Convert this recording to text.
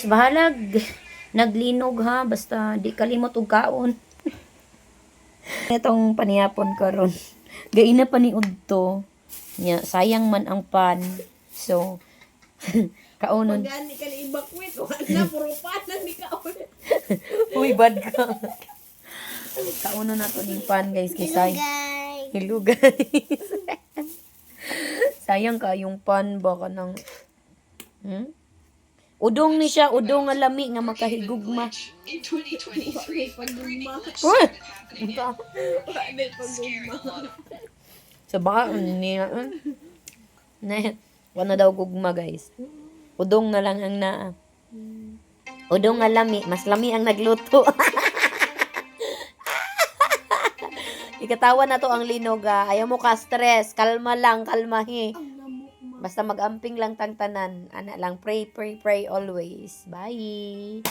Bahalag, naglinog ha, basta di kalimot og kaon. Itong paniyapon karon. Gaina pa ni udto. Nya, sayang man ang pan. So, kaunon. Gani ka ni ibakwit, wala puro panan ni kaon. Uy, bad ka. Kauno na to ning pan, guys, kisay. Hello, guys. Sayang ka yung pan baka nang udong ni siya, udong nga lami nga makahigugma. Wala pagugma. Uy! Wala pagugma. Sa baka niya. Wala daw gugma, guys. Udong na lang ang naa. Udong nga lami, mas lami ang nagluto. Ikatawa na to ang linog. Ayaw mo ka stress. Kalma lang, kalmahi. Basta mag-amping lang tang tanan. Ana lang, pray, pray, pray always. Bye.